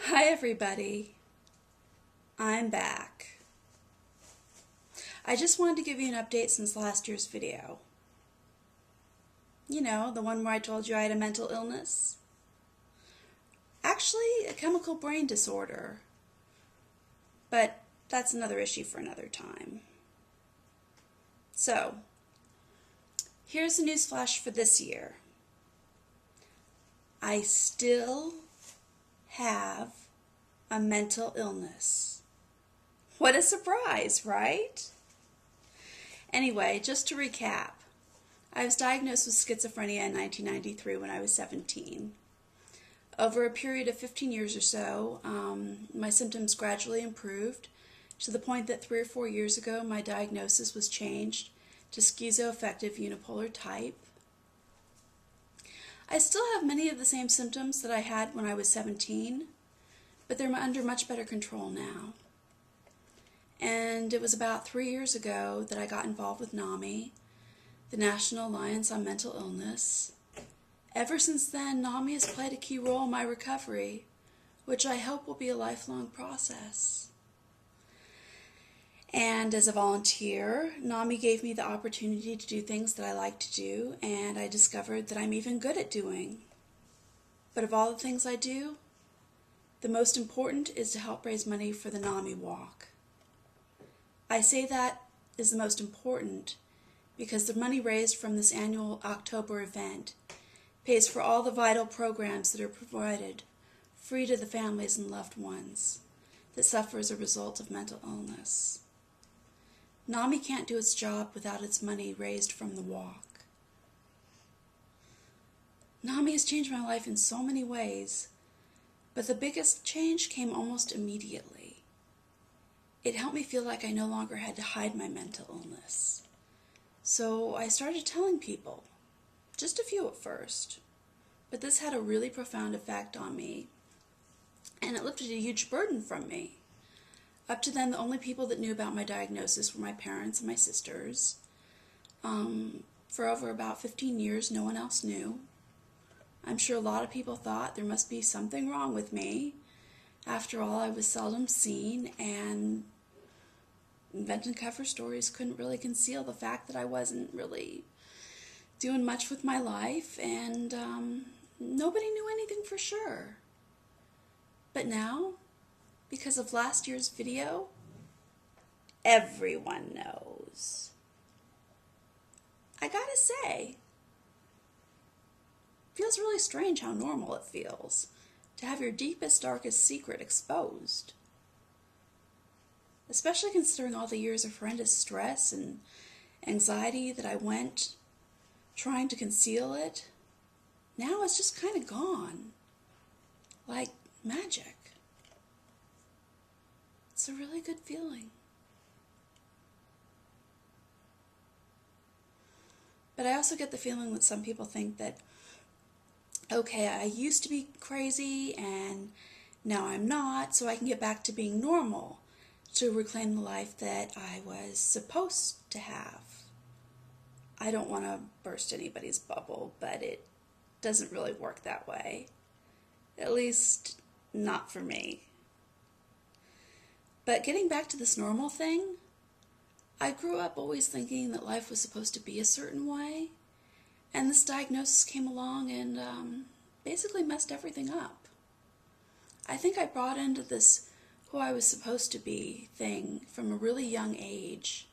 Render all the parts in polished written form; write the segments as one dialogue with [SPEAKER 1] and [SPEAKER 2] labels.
[SPEAKER 1] Hi everybody, I'm back. I just wanted to give you an update since last year's video. You know, the one where I told you I had a mental illness. Actually, a chemical brain disorder. But that's another issue for another time. So, here's the news flash for this year. I still have a mental illness. What a surprise, right? Anyway, just to recap, I was diagnosed with schizophrenia in 1993 when I was 17. Over a period of 15 years or so, my symptoms gradually improved to the point that 3 or 4 years ago my diagnosis was changed to schizoaffective unipolar type. I still have many of the same symptoms that I had when I was 17, but they're under much better control now. And it was about 3 years ago that I got involved with NAMI, the National Alliance on Mental Illness. Ever since then, NAMI has played a key role in my recovery, which I hope will be a lifelong process. And as a volunteer, NAMI gave me the opportunity to do things that I like to do, and I discovered that I'm even good at doing. But of all the things I do, the most important is to help raise money for the NAMI walk. I say that is the most important because the money raised from this annual October event pays for all the vital programs that are provided free to the families and loved ones that suffer as a result of mental illness. NAMI can't do its job without its money raised from the walk. NAMI has changed my life in so many ways, but the biggest change came almost immediately. It helped me feel like I no longer had to hide my mental illness. So I started telling people, just a few at first, but this had a really profound effect on me, and it lifted a huge burden from me. Up to then, the only people that knew about my diagnosis were my parents and my sisters. For over about 15 years, no one else knew. I'm sure a lot of people thought there must be something wrong with me. After all, I was seldom seen, and Invent and Cover Stories couldn't really conceal the fact that I wasn't really doing much with my life, and nobody knew anything for sure. But now, because of last year's video, everyone knows. I gotta say, it feels really strange how normal it feels to have your deepest, darkest secret exposed. Especially considering all the years of horrendous stress and anxiety that I went trying to conceal it. Now it's just kind of gone, like magic. It's a really good feeling. But I also get the feeling that some people think that, okay, I used to be crazy and now I'm not, so I can get back to being normal to reclaim the life that I was supposed to have. I don't want to burst anybody's bubble, but it doesn't really work that way. At least, not for me. But getting back to this normal thing, I grew up always thinking that life was supposed to be a certain way, and this diagnosis came along and basically messed everything up. I think I brought into this who I was supposed to be thing from a really young age.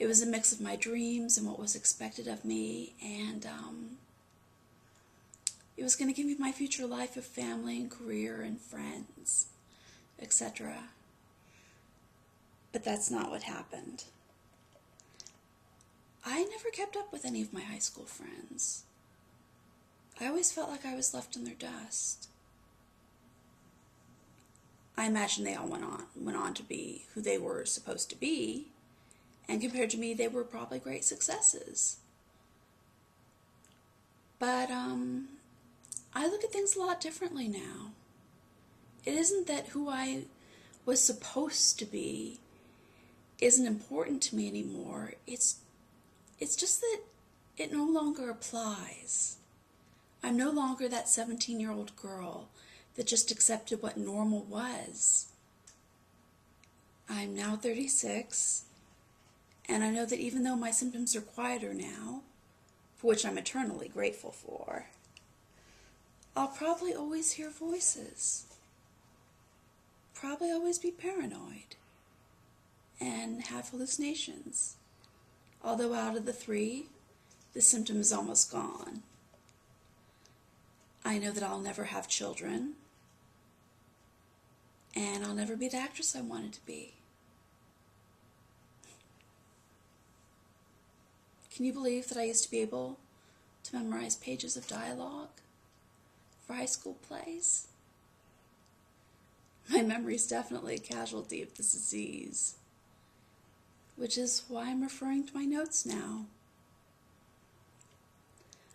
[SPEAKER 1] It was a mix of my dreams and what was expected of me, and it was going to give me my future life of family and career and friends, etc. But that's not what happened. I never kept up with any of my high school friends. I always felt like I was left in their dust. I imagine they all went on to be who they were supposed to be, and compared to me, they were probably great successes. But I look at things a lot differently now. It isn't that who I was supposed to be isn't important to me anymore. It's just that it no longer applies. I'm no longer that 17-year-old girl that just accepted what normal was. I'm now 36, and I know that even though my symptoms are quieter now, for which I'm eternally grateful for, I'll probably always hear voices, probably always be paranoid, and have hallucinations. Although out of the 3, the symptom is almost gone. I know that I'll never have children, and I'll never be the actress I wanted to be. Can you believe that I used to be able to memorize pages of dialogue for high school plays? My memory is definitely a casualty of this disease, which is why I'm referring to my notes now.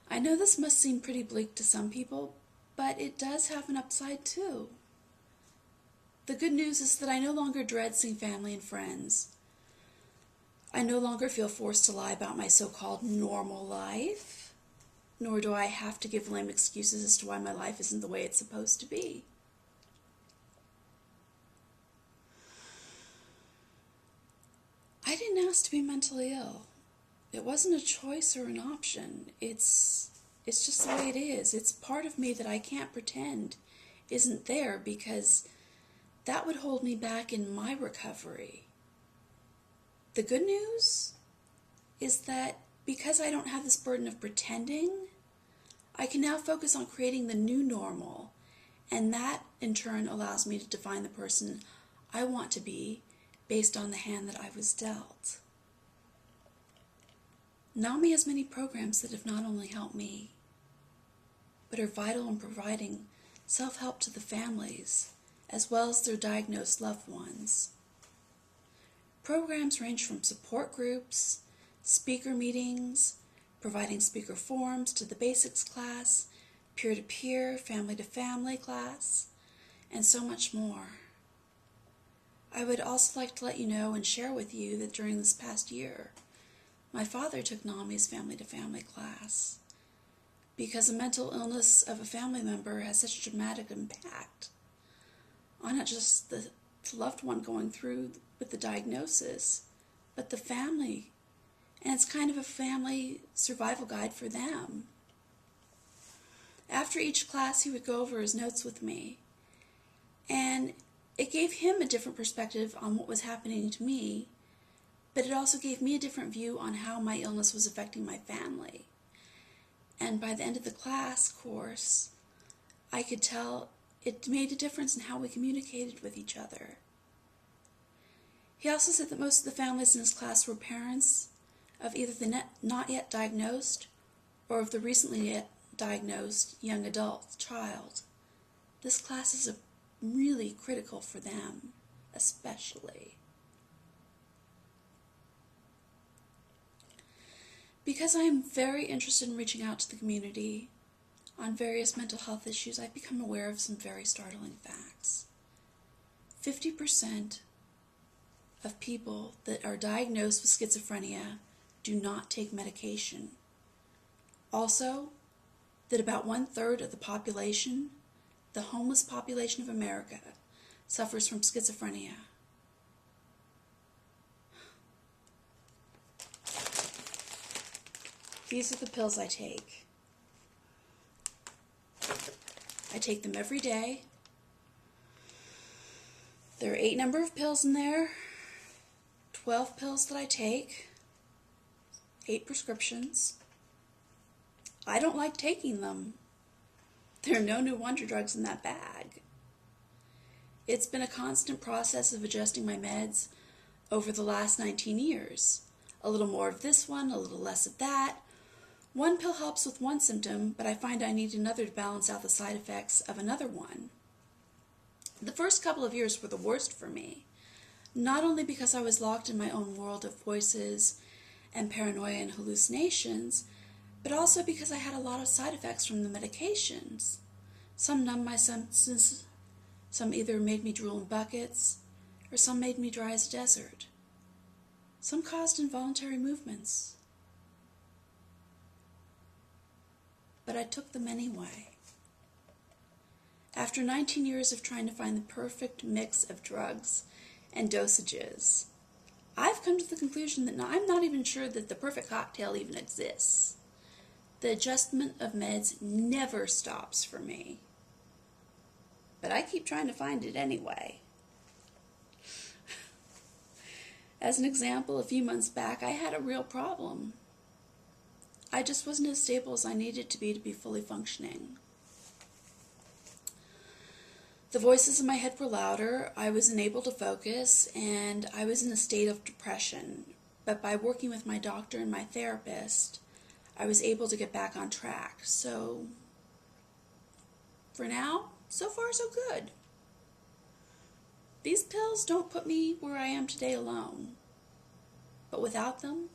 [SPEAKER 1] I know this must seem pretty bleak to some people, but it does have an upside too. The good news is that I no longer dread seeing family and friends. I no longer feel forced to lie about my so-called normal life, nor do I have to give lame excuses as to why my life isn't the way it's supposed to be. I didn't ask to be mentally ill. It wasn't a choice or an option. It's just the way it is. It's part of me that I can't pretend isn't there, because that would hold me back in my recovery. The good news is that because I don't have this burden of pretending, I can now focus on creating the new normal, and that in turn allows me to define the person I want to be based on the hand that I was dealt. NAMI has many programs that have not only helped me, but are vital in providing self-help to the families, as well as their diagnosed loved ones. Programs range from support groups, speaker meetings, providing speaker forums to the basics class, peer-to-peer, family-to-family class, and so much more. I would also like to let you know and share with you that during this past year, my father took NAMI's family-to-family class because a mental illness of a family member has such a dramatic impact on not just the loved one going through with the diagnosis, but the family. And it's kind of a family survival guide for them. After each class, he would go over his notes with me, and it gave him a different perspective on what was happening to me, but it also gave me a different view on how my illness was affecting my family. And by the end of the class course, I could tell it made a difference in how we communicated with each other. He also said that most of the families in his class were parents of either the not yet diagnosed or of the recently diagnosed young adult child. This class is really critical for them, especially. Because I am very interested in reaching out to the community on various mental health issues, I've become aware of some very startling facts. 50% of people that are diagnosed with schizophrenia do not take medication. Also, that about 1/3 of the population, the homeless population of America, suffers from schizophrenia. These are the pills I take. I take them every day. There are 8 number of pills in there, 12 pills that I take, 8 prescriptions. I don't like taking them. There are no new wonder drugs in that bag. It's been a constant process of adjusting my meds over the last 19 years. A little more of this one, a little less of that. One pill helps with one symptom, but I find I need another to balance out the side effects of another one. The first couple of years were the worst for me, not only because I was locked in my own world of voices and paranoia and hallucinations, but also because I had a lot of side effects from the medications. Some numbed my senses, some either made me drool in buckets, or some made me dry as a desert. Some caused involuntary movements. But I took them anyway. After 19 years of trying to find the perfect mix of drugs and dosages, I've come to the conclusion that I'm not even sure that the perfect cocktail even exists. The adjustment of meds never stops for me. But I keep trying to find it anyway. As an example, a few months back, I had a real problem. I just wasn't as stable as I needed to be fully functioning. The voices in my head were louder, I was unable to focus, and I was in a state of depression. But by working with my doctor and my therapist, I was able to get back on track. So, for now, so far so good. These pills don't put me where I am today alone. But without them,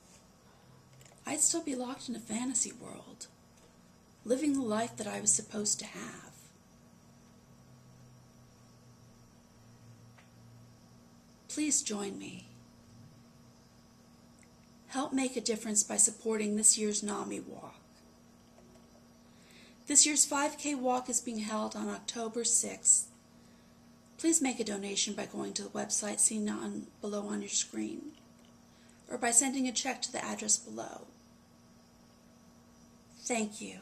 [SPEAKER 1] I'd still be locked in a fantasy world, living the life that I was supposed to have. Please join me. Help make a difference by supporting this year's NAMI walk. This year's 5K walk is being held on October 6th. Please make a donation by going to the website seen below on your screen, or by sending a check to the address below. Thank you.